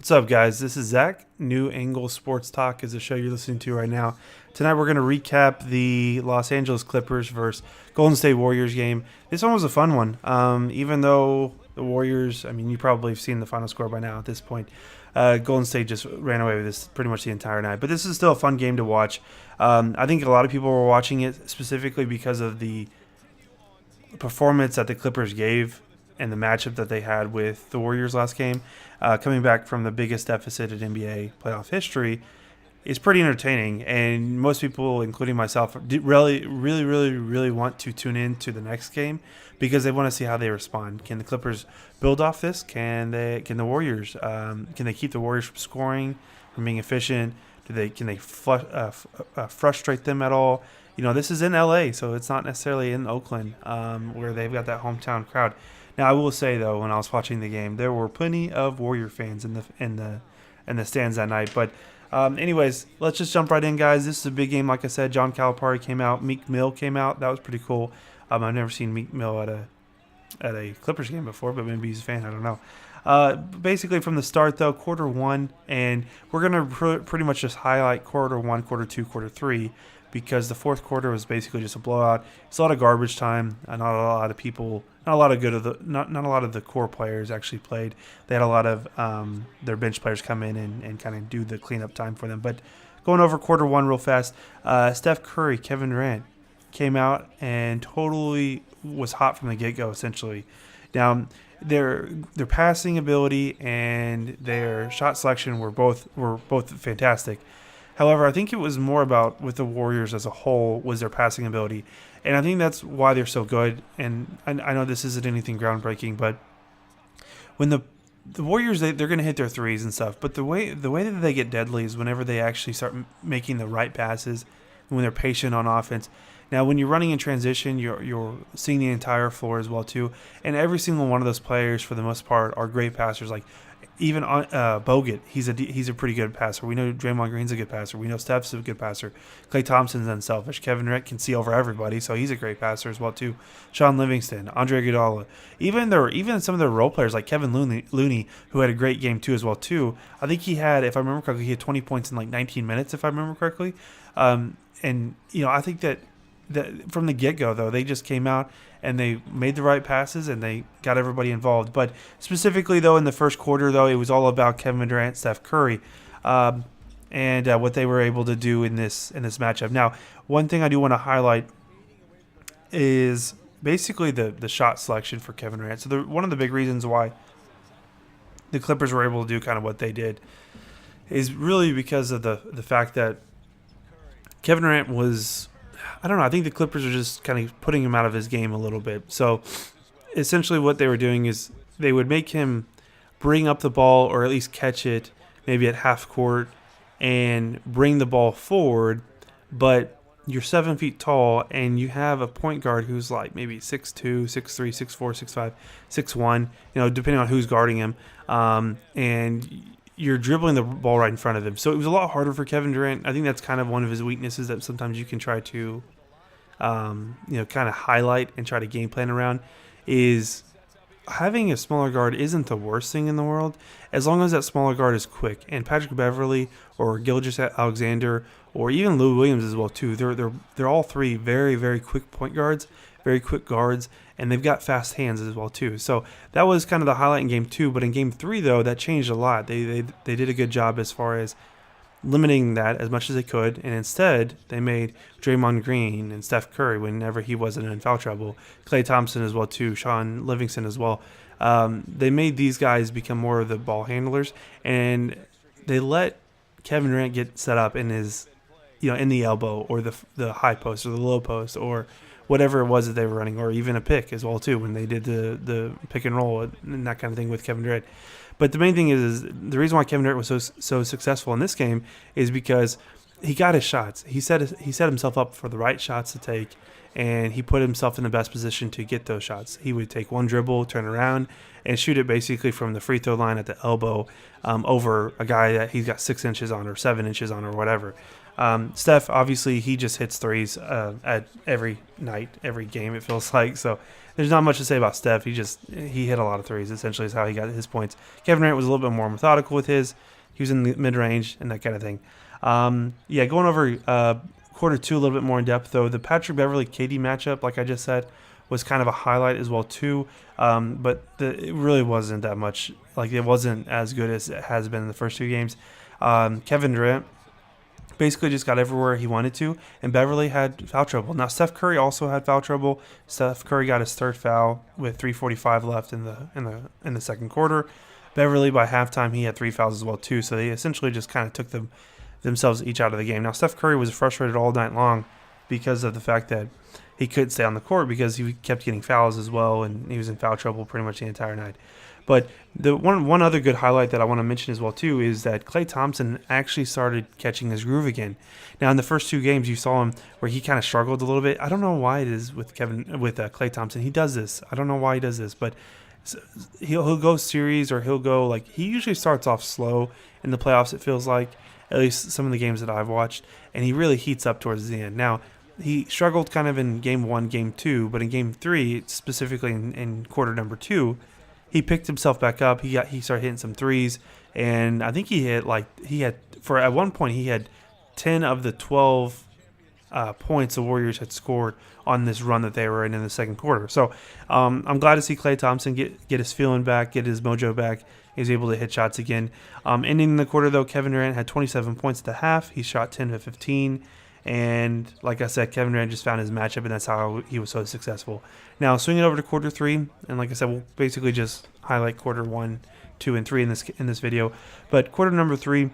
What's up, guys? This is Zach. New Angle Sports Talk is the show you're listening to right now. Tonight, we're going to recap the Los Angeles Clippers versus Golden State Warriors game. This one was a fun one. Even though the Warriors, I mean, you probably have seen the final score by now at this point. Golden State just ran away with this pretty much the entire night. But this is still a fun game to watch. I think a lot of people were watching it specifically because of the performance that the Clippers gave and the matchup that they had with the Warriors last game, coming back from the biggest deficit in NBA playoff history, is pretty entertaining. And most people, including myself, really want to tune in to the next game because they want to see how they respond. Can the Clippers build off this? Can the Warriors? Can they keep the Warriors from scoring, from being efficient? Can they frustrate them at all? You know, this is in LA, so it's not necessarily in Oakland, where they've got that hometown crowd. Now, I will say though, when I was watching the game, there were plenty of Warrior fans in the stands that night. But, anyways, let's just jump right in, guys. This is a big game, like I said. John Calipari came out, Meek Mill came out. That was pretty cool. I've never seen Meek Mill at a Clippers game before, but maybe he's a fan. I don't know. Basically, from the start though, quarter one, and we're gonna pretty much just highlight quarter one, quarter two, quarter three, because the fourth quarter was basically just a blowout. It's a lot of garbage time. Not a lot of people. Not a lot of the core players actually played. They had a lot of their bench players come in and kind of do the cleanup time for them. But going over quarter one real fast, Steph Curry, Kevin Durant came out and totally was hot from the get-go, essentially. Now, their passing ability and their shot selection were both fantastic. However, I think it was more about, with the Warriors as a whole, was their passing ability. And I think that's why they're so good. And I know this isn't anything groundbreaking, but when the Warriors, they're going to hit their threes and stuff. But the way that they get deadly is whenever they actually start making the right passes, when they're patient on offense. Now, when you're running in transition, you're seeing the entire floor as well, too. And every single one of those players, for the most part, are great passers. Like, even Bogut, he's a pretty good passer. We know Draymond Green's a good passer. We know Steph's a good passer. Klay Thompson's unselfish. Kevin Durant can see over everybody, so he's a great passer as well too. Sean Livingston, Andre Iguodala, even some of the role players like Kevin Looney, who had a great game too as well too. I think he had, if I remember correctly, he had 20 points in like 19 minutes, if I remember correctly. And you know, I think that from the get-go, though, they just came out and they made the right passes and they got everybody involved. But specifically, though, in the first quarter, though, it was all about Kevin Durant, Steph Curry, and what they were able to do in this matchup. Now, one thing I do want to highlight is basically the shot selection for Kevin Durant. So one of the big reasons why the Clippers were able to do kind of what they did is really because of the fact that Kevin Durant was, I don't know, I think the Clippers are just kind of putting him out of his game a little bit. So essentially what they were doing is they would make him bring up the ball or at least catch it maybe at half court and bring the ball forward, but you're 7 feet tall and you have a point guard who's like maybe 6'2", 6'3", 6'4", 6'5", 6'1", you know, depending on who's guarding him, and you're dribbling the ball right in front of him. So it was a lot harder for Kevin Durant. I think that's kind of one of his weaknesses that sometimes you can try to, kind of highlight and try to game plan around, is having a smaller guard isn't the worst thing in the world as long as that smaller guard is quick. And Patrick Beverley or Gilgeous-Alexander or even Lou Williams as well too. They're all three very, very quick point guards, very quick guards, and they've got fast hands as well too. So that was kind of the highlight in game two. But in game three, though, that changed a lot. They did a good job as far as limiting that as much as they could, and instead they made Draymond Green and Steph Curry, whenever he wasn't in foul trouble, Klay Thompson as well too, Sean Livingston as well. They made these guys become more of the ball handlers, and they let Kevin Durant get set up in his, in the elbow or the high post or the low post or whatever it was that they were running, or even a pick as well too when they did the pick and roll and that kind of thing with Kevin Durant. But the main thing is the reason why Kevin Durant was so successful in this game is because he got his shots. He set himself up for the right shots to take, and he put himself in the best position to get those shots. He would take one dribble, turn around, and shoot it basically from the free throw line at the elbow over a guy that he's got 6 inches on or 7 inches on or whatever. Steph, obviously, he just hits threes at every night, every game, it feels like. So there's not much to say about Steph. He hit a lot of threes, essentially, is how he got his points. Kevin Durant was a little bit more methodical with his. He was in the mid-range and that kind of thing. Going over quarter two a little bit more in depth, though. The Patrick Beverley-KD matchup, like I just said, was kind of a highlight as well, too. But it really wasn't that much. Like, it wasn't as good as it has been in the first two games. Kevin Durant basically just got everywhere he wanted to, and Beverly had foul trouble. Now, Steph Curry also had foul trouble. Steph Curry got his third foul with 3:45 left in the second quarter. Beverly, by halftime, he had 3 fouls as well, too, so they essentially just kind of took themselves each out of the game. Now, Steph Curry was frustrated all night long because of the fact that he couldn't stay on the court because he kept getting fouls as well, and he was in foul trouble pretty much the entire night. But the one other good highlight that I want to mention as well, too, is that Klay Thompson actually started catching his groove again. Now, in the first two games, you saw him where he kind of struggled a little bit. I don't know why it is with Klay Thompson. He does this. I don't know why he does this, but he'll go series, or he'll go, like, he usually starts off slow in the playoffs, it feels like, at least some of the games that I've watched, and he really heats up towards the end. Now, he struggled kind of in game 1, game 2, but in game 3, specifically in quarter number 2, he picked himself back up. He started hitting some threes, and I think at one point he had 10 of the 12 points the Warriors had scored on this run that they were in the second quarter. So I'm glad to see Klay Thompson get his feeling back, get his mojo back. He's able to hit shots again. Ending the quarter, though, Kevin Durant had 27 points at the half. He shot 10 to 15. And like I said, Kevin Durant just found his matchup, and that's how he was so successful. Now, swinging over to quarter 3, and like I said, we'll basically just highlight quarter 1, 2, and 3 in this video. But quarter number 3,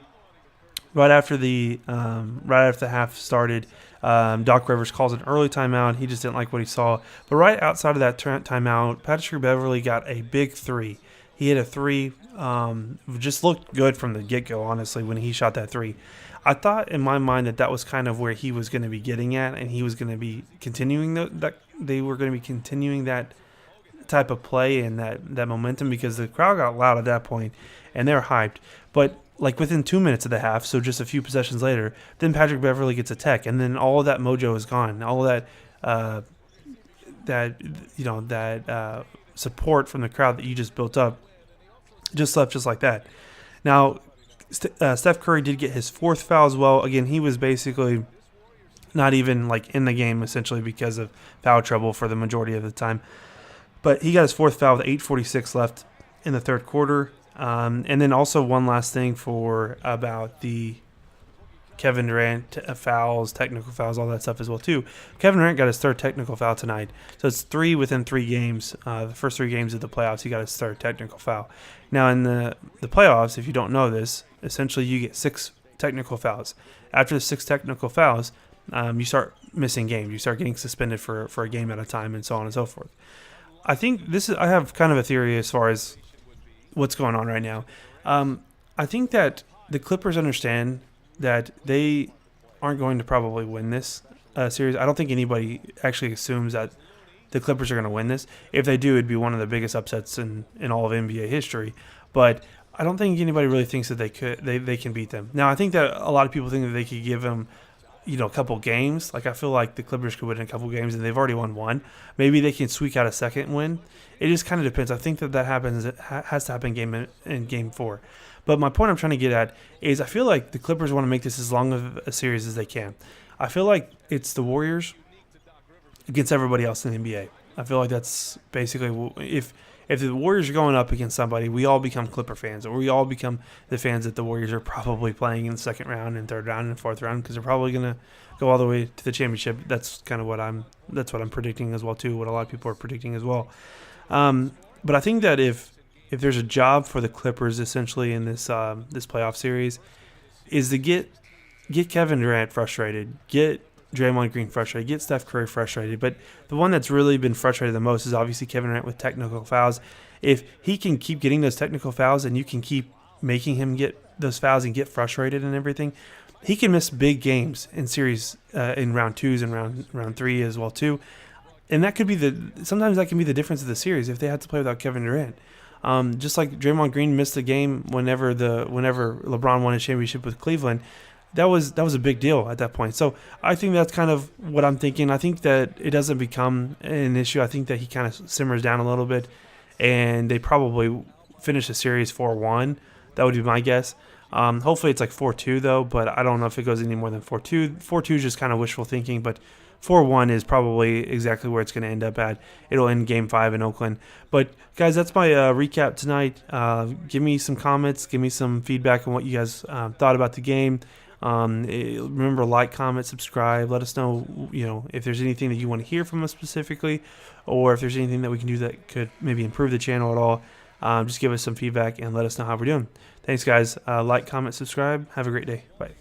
right after the half started, Doc Rivers calls an early timeout. He just didn't like what he saw. But right outside of that timeout, Patrick Beverley got a big 3. He hit a 3, just looked good from the get-go, honestly, when he shot that 3. I thought in my mind that was kind of where he was going to be getting at, and he was going to be continuing they were going to be continuing that type of play and that momentum, because the crowd got loud at that point, and they were hyped. But like within 2 minutes of the half, so just a few possessions later, then Patrick Beverley gets a tech, and then all of that mojo is gone. All of that support from the crowd that you just built up just left just like that. Now, Steph Curry did get his 4th foul as well. Again, he was basically not even like in the game, essentially, because of foul trouble for the majority of the time. But he got his 4th foul with 8:46 left in the third quarter. And then also one last thing about the Kevin Durant fouls, technical fouls, all that stuff as well too. Kevin Durant got his 3rd technical foul tonight. So it's 3 within 3 games. The first 3 games of the playoffs, he got his 3rd technical foul. Now in the playoffs, if you don't know this, essentially you get 6 technical fouls. After the 6 technical fouls, you start missing games. You start getting suspended for a game at a time, and so on and so forth. I think I have kind of a theory as far as what's going on right now. I think that the Clippers understand that they aren't going to probably win this series. I don't think anybody actually assumes that the Clippers are going to win this. If they do, it'd be one of the biggest upsets in all of NBA history. But I don't think anybody really thinks that they can beat them. Now, I think that a lot of people think that they could give them, a couple games. Like, I feel like the Clippers could win a couple games, and they've already won one. Maybe they can squeak out a second win. It just kind of depends. I think that happens. It has to happen in Game 4. But my point I'm trying to get at is I feel like the Clippers want to make this as long of a series as they can. I feel like it's the Warriors against everybody else in the NBA. I feel like that's basically if the Warriors are going up against somebody, we all become Clipper fans, or we all become the fans that the Warriors are probably playing in the second round and third round and fourth round, because they're probably going to go all the way to the championship. That's kind of what I'm predicting as well too. What a lot of people are predicting as well. But I think that if there's a job for the Clippers essentially in this playoff series, is to get Kevin Durant frustrated, get Draymond Green frustrated, get Steph Curry frustrated. But the one that's really been frustrated the most is obviously Kevin Durant with technical fouls. If he can keep getting those technical fouls and you can keep making him get those fouls and get frustrated and everything, he can miss big games in series in round 2s and round 3 as well too. And that could be sometimes that can be the difference of the series if they had to play without Kevin Durant. Just like Draymond Green missed the game whenever LeBron won his championship with Cleveland. that was a big deal at that point. So I think that's kind of what I'm thinking. I think that it doesn't become an issue. I think that he kind of simmers down a little bit, and they probably finish the series 4-1. That would be my guess. Hopefully it's like 4-2 though, but I don't know if it goes any more than 4-2. 4-2 is just kind of wishful thinking, but 4-1 is probably exactly where it's going to end up at. It'll end Game 5 in Oakland. But, guys, that's my recap tonight. Give me some comments. Give me some feedback on what you guys thought about the game. Remember, like, comment, subscribe. Let us know, if there's anything that you want to hear from us specifically, or if there's anything that we can do that could maybe improve the channel at all. Just give us some feedback and let us know how we're doing. Thanks, guys. Like, comment, subscribe. Have a great day. Bye.